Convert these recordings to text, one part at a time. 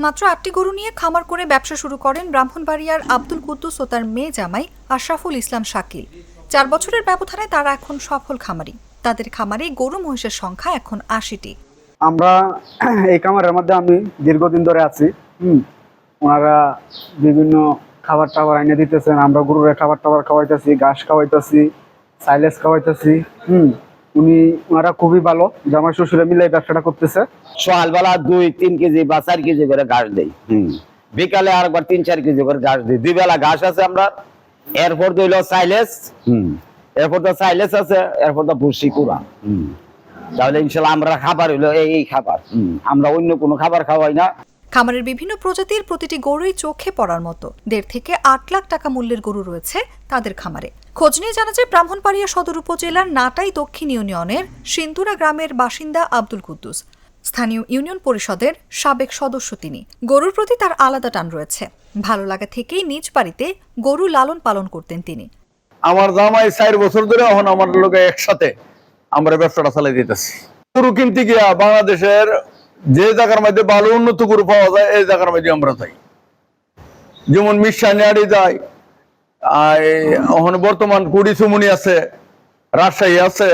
মাত্র ৮টি গরু নিয়ে খামার করে ব্যবসা শুরু করেন ব্রাহ্মণবাড়িয়ার আব্দুল কুদ্দুস ও তার মেয়ে জামাই আশরাফুল ইসলাম শাকিল। ৪ বছরের ব্যবধানে তারা এখন সফল খামারি। তাদের খামারে গরু মহিষের সংখ্যা এখন ৮০টি। আমরা এই খামারের মধ্যে আমি দীর্ঘদিন ধরে আছি। ওনারা বিভিন্ন খাবার টাবার এনে দিতেছেন, আমরা গরুরে খাবার টাবার খাওয়াইতেছি, ঘাস খাওয়াইতেছি, সাইলেজ খাওয়াইতেছি। ওনারা খুবই ভালো, জামাই শ্বশুরে মিলে এই ব্যবসাটা করতেছে। সকালবেলা 2-3 কেজি বা 4 কেজি করে ঘাস দেই, বিকালে আরেকবার 3-4 কেজি করে ঘাস দিই। 2 বেলা ঘাস আছে আমরা, এরপর দিল সাইলেজ, এরপর তো সাইলেজ আছে, এরপর তো ভুসি কুড়া। তাহলে ইনশাল্লাহ আমরা খাবার হইলো এই খাবার, আমরা অন্য কোনো খাবার খাওয়াই না। খামারের বিভিন্ন প্রজাতির প্রতিটি গরুই চোখে পড়ার মতো। 1.5 থেকে 8 লাখ টাকা মূল্যের গরু রয়েছে তাদের খামারে। খোঁজ নিয়ে জানা যায় ব্রাহ্মণবাড়িয়া সদর উপজেলার নাটাই দক্ষিণ ইউনিয়নের সিন্দুরা গ্রামের বাসিন্দা আব্দুল কুদ্দুস। স্থানীয় ইউনিয়ন পরিষদের সাবেক সদস্য তিনি। গরুর প্রতি তার আলাদা টান রয়েছে। ভালো লাগা থেকেই নিজ বাড়িতে গরু লালন পালন করতেন তিনি। আমার জামাই 4 বছর ধরে এখন আমার লোকে একসাথে আমরা ব্যবসাটা চালাই দিতেছি। গরু কিনতে গিয়া বাংলাদেশের যে জায়গার মধ্যে ভালো উন্নত গরু পাওয়া যায় এই জায়গার মধ্যে আমরা যাই। যেমন মিশানিয়ারি যায়, এখন বর্তমান কুড়ি চুমুনি আছে, রাজশাহী আছে,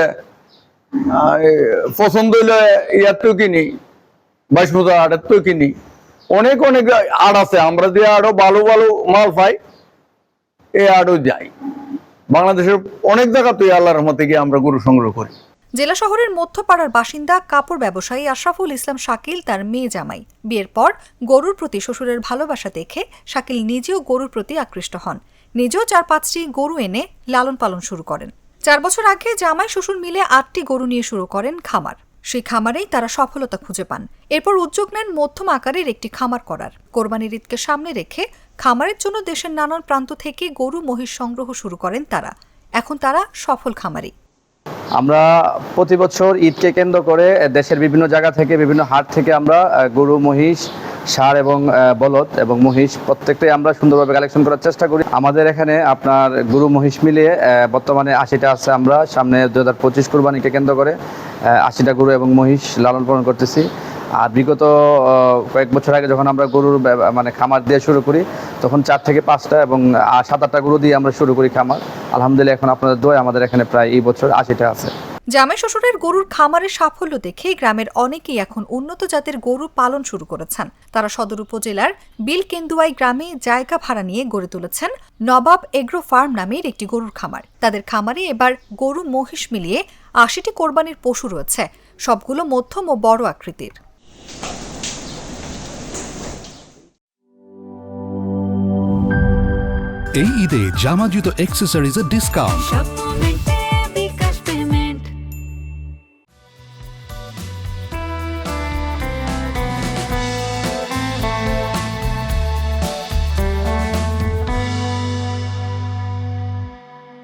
পছন্দ হইলে ইয়ারতেও কিনি, 22 মতো আড়েরতেও কিনি। অনেক অনেক আড় আছে, আমরা যে আরো ভালো ভালো মাল পাই এই আড়ও যাই। বাংলাদেশের অনেক জায়গাতেই আল্লাহর রহমতে গিয়ে আমরা গরু সংগ্রহ করি। জেলা শহরের মধ্যপাড়ার বাসিন্দা কাপড় ব্যবসায়ী আশরাফুল ইসলাম শাকিল তার মেয়ে জামাই। বিয়ের পর গরুর প্রতি শ্বশুরের ভালোবাসা দেখে শাকিল নিজেও গরুর প্রতি আকৃষ্ট হন। নিজেও 4-5টি গরু এনে লালন পালন শুরু করেন। 4 বছর আগে জামাই শ্বশুর মিলে 8টি গরু নিয়ে শুরু করেন খামার। সেই খামারেই তারা সফলতা খুঁজে পান। এরপর উদ্যোগ নেন মধ্যম আকারের একটি খামার করার। কোরবানির ঈদকে সামনে রেখে খামারের জন্য দেশের নানান প্রান্ত থেকে গরু মহিষ সংগ্রহ শুরু করেন তারা। এখন তারা সফল খামারি। আমরা প্রতি বছর ঈদকে কেন্দ্র করে দেশের বিভিন্ন জায়গা থেকে, বিভিন্ন হাট থেকে আমরা গরু, মহিষ, ষাঁড় এবং বলদ এবং মহিষ প্রত্যেকটাই আমরা সুন্দরভাবে কালেকশন করার চেষ্টা করি। আমাদের এখানে আপনার গরু মহিষ মিলিয়ে বর্তমানে 80টা আছে। আমরা সামনে 2025 কোরবানিকে কেন্দ্র করে 80টা গরু এবং মহিষ লালন পালন করতেছি। আর বিগত কয়েক বছর আগে যখন আমরা গরুর খামার দিয়ে শুরু করি তখন 4 থেকে 5টা এবং 7-8টা গরু দিয়ে আমরা শুরু করি খামার। আলহামদুলিল্লাহ এখন আপনাদের দোয়ায় আমাদের এখানে প্রায় এই বছর 80টা আছে। জামাই শ্বশুরের গরুর খামারের সাফল্য দেখে গ্রামের অনেকেই এখন উন্নত জাতের গরু পালন শুরু করেছেন। তারা সদর উপজেলার বিলকেন্দুয়াই গ্রামে জায়গা ভাড়া নিয়ে গড়ে তুলেছেন নবাব এগ্রো ফার্ম নামের একটি গরুর খামার। তাদের খামারে এবার গরু মহিষ মিলিয়ে 80টি কোরবানির পশু রয়েছে, সবগুলো মধ্যম ও বড় আকৃতির। এই ঈদে জামা জুতো অ্যাক্সেসরিজের ডিসকাউন্ট।